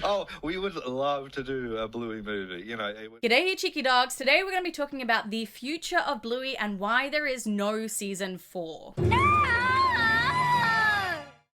Oh, we would love to do a Bluey movie. G'day, you cheeky dogs. Today we're going to be talking about the future of Bluey and why there is no season 4.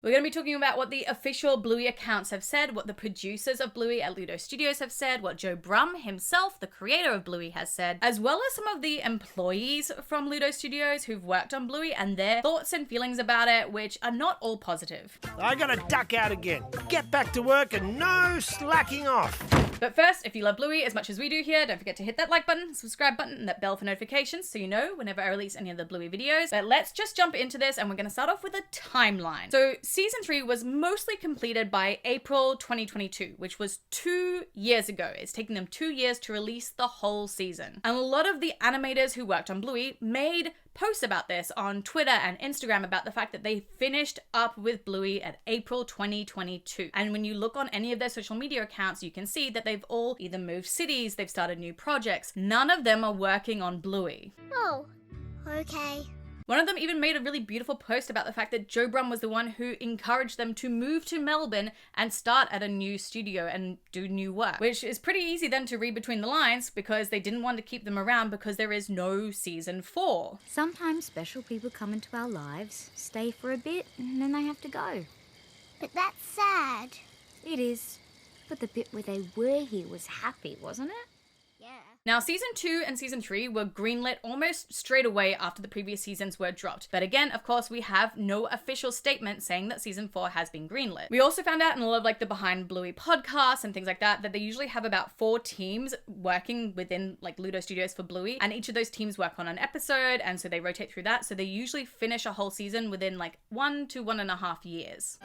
We're going to be talking about what the official Bluey accounts have said, what the producers of Bluey at Ludo Studios have said, what Joe Brumm himself, the creator of Bluey, has said, as well as some of the employees from Ludo Studios who've worked on Bluey and their thoughts and feelings about it, which are not all positive. I gotta duck out again. Get back to work and no slacking off. But first, if you love Bluey as much as we do here, don't forget to hit that like button, subscribe button, and that bell for notifications so you know whenever I release any of the Bluey videos. But let's just jump into this, and we're going to start off with a timeline. So season 3 was mostly completed by April 2022, which was 2 years ago. It's taken them 2 years to release the whole season. And a lot of the animators who worked on Bluey made posts about this on Twitter and Instagram about the fact that they finished up with Bluey at April 2022. And when you look on any of their social media accounts, you can see that they've all either moved cities, they've started new projects. None of them are working on Bluey. Oh, okay. One of them even made a really beautiful post about the fact that Joe Brumm was the one who encouraged them to move to Melbourne and start at a new studio and do new work, which is pretty easy then to read between the lines because they didn't want to keep them around because there is no season 4. Sometimes special people come into our lives, stay for a bit, and then they have to go. But that's sad. It is. But the bit where they were here was happy, wasn't it? Yeah. Now, season 2 and season 3 were greenlit almost straight away after the previous seasons were dropped. But again, of course, we have no official statement saying that season 4 has been greenlit. We also found out in a lot of the Behind Bluey podcasts and things like that they usually have about 4 teams working within Ludo Studios for Bluey, and each of those teams work on an episode, and so they rotate through that. So they usually finish a whole season within 1 to 1.5 years.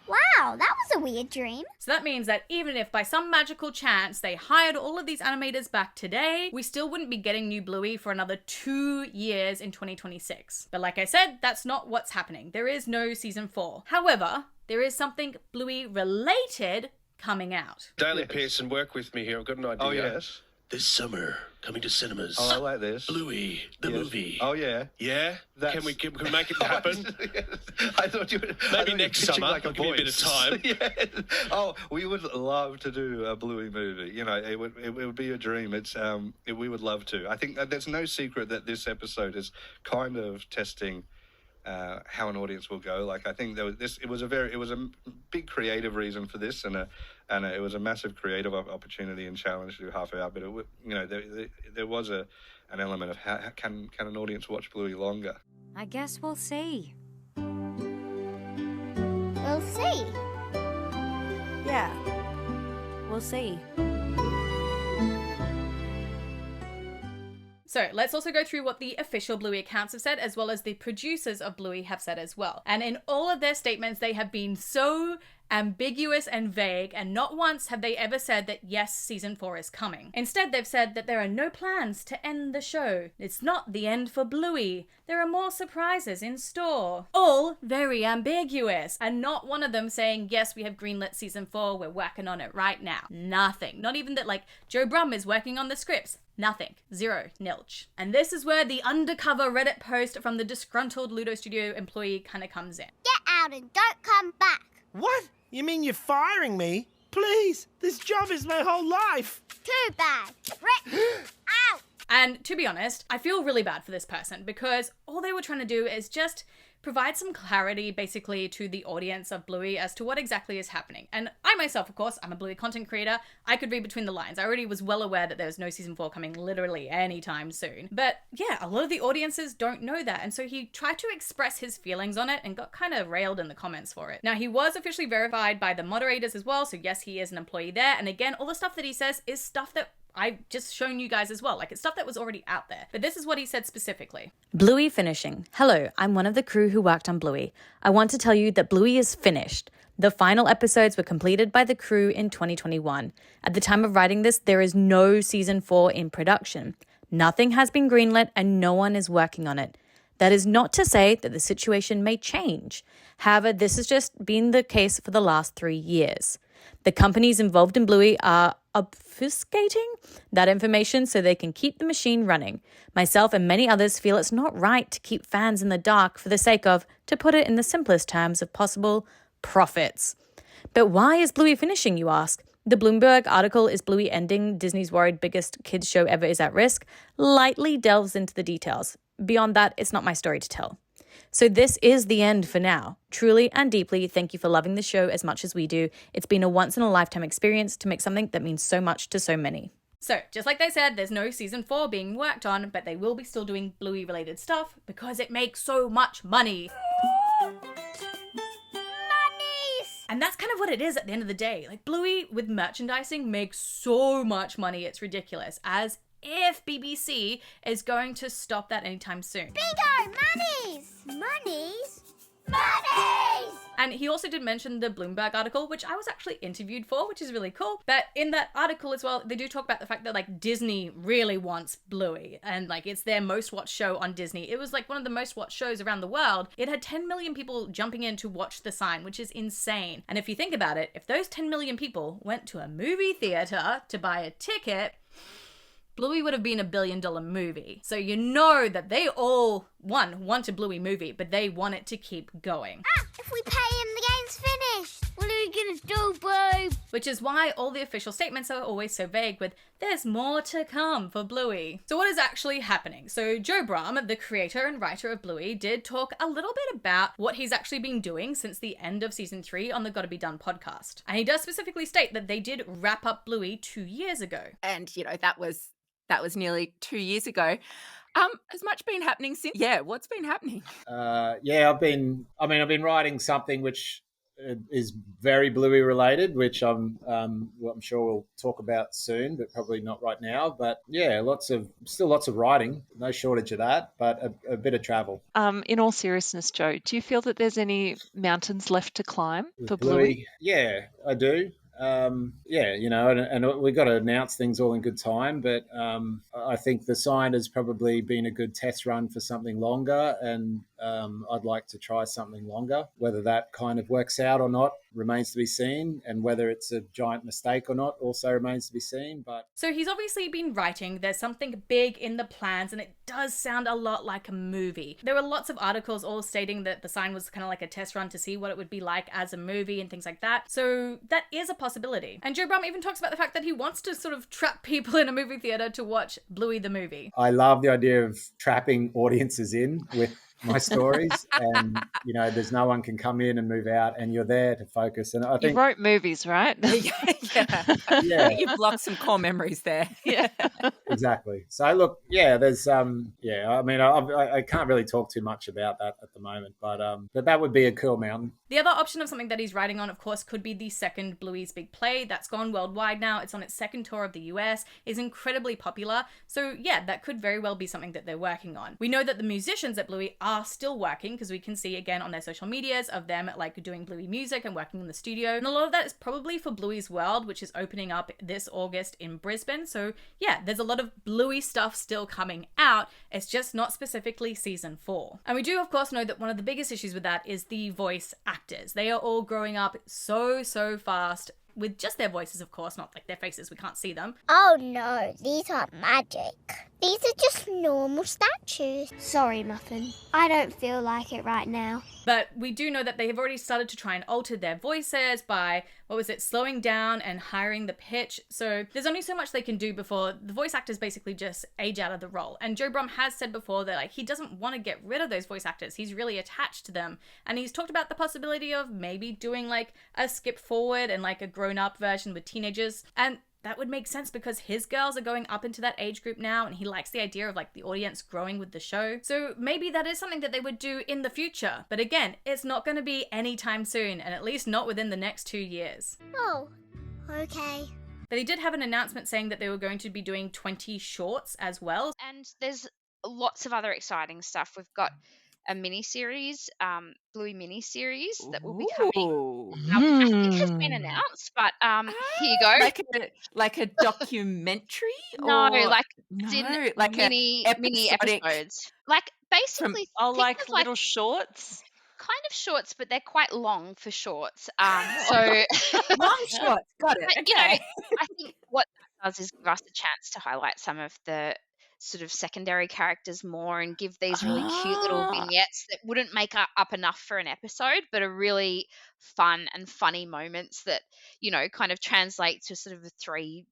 Wow, that was a weird dream. So that means that even if by some magical chance they hired all of these animators back today, we still wouldn't be getting new Bluey for another 2 years in 2026. But like I said, that's not what's happening. There is no season 4. However, there is something Bluey related coming out. Daily Pearson, work with me here. I've got an idea. Oh, yes. This summer, coming to cinemas. Oh, I like this. Bluey, the movie. Oh, yeah. Yeah? Can we make it happen? I thought you would. Maybe next summer. I'll give me a bit of time. Yeah. Oh, we would love to do a Bluey movie. It would be a dream. We would love to. I think there's no secret that this episode is kind of testing how an audience will go. I think it was a big creative reason for this, and it was a massive creative opportunity and challenge to do half hour. But there was an element of how can an audience watch Bluey longer? I guess we'll see. We'll see. Yeah, we'll see. So let's also go through what the official Bluey accounts have said, as well as the producers of Bluey have said as well. And in all of their statements, they have been so ambiguous and vague, and not once have they ever said that yes, season 4 is coming. Instead, they've said that there are no plans to end the show. It's not the end for Bluey. There are more surprises in store. All very ambiguous, and not one of them saying, yes, we have greenlit season 4, we're working on it right now. Nothing. Not even that Joe Brumm is working on the scripts. Nothing. Zero. Nilch. And this is where the undercover Reddit post from the disgruntled Ludo Studio employee kind of comes in. Get out and don't come back. What? You mean you're firing me? Please, this job is my whole life. Too bad. Ow! And to be honest, I feel really bad for this person because all they were trying to do is just provide some clarity basically to the audience of Bluey as to what exactly is happening. And I myself, of course, I'm a Bluey content creator. I could read between the lines. I already was well aware that there was no season 4 coming literally anytime soon. But yeah, a lot of the audiences don't know that. And so he tried to express his feelings on it and got kind of railed in the comments for it. Now, he was officially verified by the moderators as well. So yes, he is an employee there. And again, all the stuff that he says is stuff that I've just shown you guys as well. It's stuff that was already out there. But this is what he said specifically. Bluey finishing. Hello, I'm one of the crew who worked on Bluey. I want to tell you that Bluey is finished. The final episodes were completed by the crew in 2021. At the time of writing this, there is no season 4 in production. Nothing has been greenlit and no one is working on it. That is not to say that the situation may change. However, this has just been the case for the last 3 years. The companies involved in Bluey are obfuscating that information so they can keep the machine running. Myself and many others feel it's not right to keep fans in the dark for the sake of, to put it in the simplest terms of possible, profits. But why is Bluey finishing, you ask? The Bloomberg article, Is Bluey Ending? Disney's Worried Biggest Kids Show Ever Is at Risk, lightly delves into the details. Beyond that, it's not my story to tell. So this is the end for now. Truly and deeply, thank you for loving the show as much as we do. It's been a once-in-a-lifetime experience to make something that means so much to so many. So, just like they said, there's no season 4 being worked on, but they will be still doing Bluey-related stuff because it makes so much money. And that's kind of what it is at the end of the day. Like, Bluey with merchandising makes so much money, it's ridiculous. As if BBC is going to stop that anytime soon. Bingo! Monies! Monies? Monies! And he also did mention the Bloomberg article, which I was actually interviewed for, which is really cool. But in that article as well, they do talk about the fact that like Disney really wants Bluey and like it's their most watched show on Disney. It was like one of the most watched shows around the world. It had 10 million people jumping in to watch The Sign, which is insane. And if you think about it, if those 10 million people went to a movie theater to buy a ticket, Bluey would have been $1 billion movie. So you know that they all, want a Bluey movie, but they want it to keep going. If we pay him, the game's finished. What are we gonna do, babe? Which is why all the official statements are always so vague with, there's more to come for Bluey. So what is actually happening? So Joe Brum, the creator and writer of Bluey, did talk a little bit about what he's actually been doing since the end of season 3 on the Gotta Be Done podcast. And he does specifically state that they did wrap up Bluey 2 years ago. And, that was nearly 2 years ago. Has much been happening since? Yeah, what's been happening? I've been writing something which is very Bluey related, which I'm sure we'll talk about soon, but probably not right now. But yeah, still lots of writing, no shortage of that, but a bit of travel. In all seriousness, Joe, do you feel that there's any mountains left to climb for Bluey? Yeah, I do. And we've got to announce things all in good time, but I think The Sign has probably been a good test run for something longer, and I'd like to try something longer. Whether that kind of works out or not remains to be seen, and whether it's a giant mistake or not also remains to be seen. But so he's obviously been writing, there's something big in the plans, and it does sound a lot like a movie. There were lots of articles all stating that The Sign was kind of like a test run to see what it would be like as a movie and things like that. So that is a possibility. And Joe Brum even talks about the fact that he wants to sort of trap people in a movie theater to watch Bluey the movie. I love the idea of trapping audiences in with my stories, and there's no one can come in and move out, and you're there to focus. And I think you wrote movies, right? Yeah. You've blocked some core memories there. Yeah, exactly. So look, there's I can't really talk too much about that at the moment, but that would be a cool mountain. The other option of something that he's writing on, of course, could be the second Bluey's Big Play. That's gone worldwide now. It's on its second tour of the US, is incredibly popular. So yeah, that could very well be something that they're working on. We know that the musicians at Bluey are still working, because we can see again on their social medias of them like doing Bluey music and working in the studio. And a lot of that is probably for Bluey's World, which is opening up this August in Brisbane. So yeah, there's a lot of Bluey stuff still coming out. It's just not specifically season 4. And we do of course know that one of the biggest issues with that is the voice actors. They are all growing up so fast with just their voices, of course, not like their faces, we can't see them. Oh no, these aren't magic. These are just normal statues. Sorry, Muffin. I don't feel like it right now. But we do know that they have already started to try and alter their voices by, slowing down and hiring the pitch. So there's only so much they can do before the voice actors basically just age out of the role. And Joe Brum has said before that he doesn't want to get rid of those voice actors. He's really attached to them. And he's talked about the possibility of maybe doing a skip forward and a grown-up version with teenagers. And that would make sense because his girls are going up into that age group now, and he likes the idea of the audience growing with the show. So maybe that is something that they would do in the future. But again, it's not going to be anytime soon, and at least not within the next 2 years. Oh, okay. But they did have an announcement saying that they were going to be doing 20 shorts as well. And there's lots of other exciting stuff. We've got a mini-series, Bluey mini-series that will be coming. It has been announced, but here you go. Like a documentary? No, mini episodes. Basically, little shorts? Kind of shorts, but they're quite long for shorts. So long shorts, got it. But, okay. I think what that does is give us a chance to highlight some of the sort of secondary characters more and give these really cute little vignettes that wouldn't make up enough for an episode, but are really fun and funny moments that, kind of translate to sort of a 3.5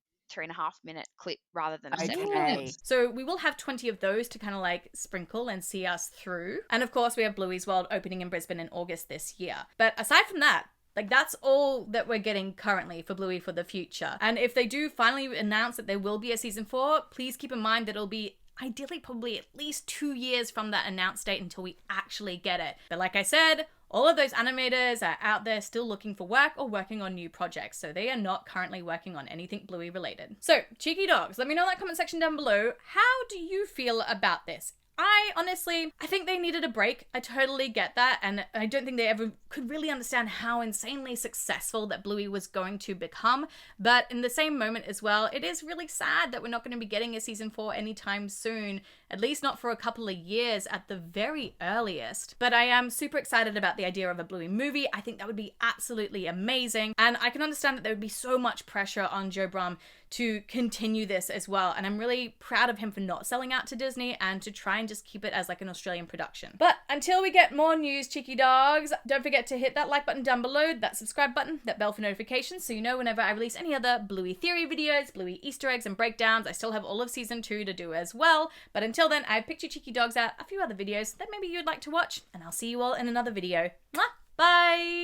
minute clip rather than a 7 minute. So we will have 20 of those to kind of like sprinkle and see us through. And of course, we have Bluey's World opening in Brisbane in August this year. But aside from that, like, that's all that we're getting currently for Bluey for the future. And if they do finally announce that there will be a season 4, please keep in mind that it'll be ideally probably at least 2 years from that announced date until we actually get it. But like I said, all of those animators are out there still looking for work or working on new projects, so they are not currently working on anything Bluey related. So, cheeky dogs, let me know in that comment section down below, how do you feel about this? I think they needed a break. I totally get that, and I don't think they ever could really understand how insanely successful that Bluey was going to become, but in the same moment as well, it is really sad that we're not going to be getting a season 4 anytime soon, at least not for a couple of years at the very earliest. But I am super excited about the idea of a Bluey movie. I think that would be absolutely amazing, and I can understand that there would be so much pressure on Joe Brumm to continue this as well, and I'm really proud of him for not selling out to Disney and to try and just keep it as like an Australian production. But until we get more news, cheeky dogs, don't forget to hit that like button down below, that subscribe button, that bell for notifications, so you know whenever I release any other Bluey theory videos, Bluey Easter eggs and breakdowns. I still have all of season 2 to do as well, but until then, I've picked you cheeky dogs out a few other videos that maybe you'd like to watch, and I'll see you all in another video. Mwah! Bye!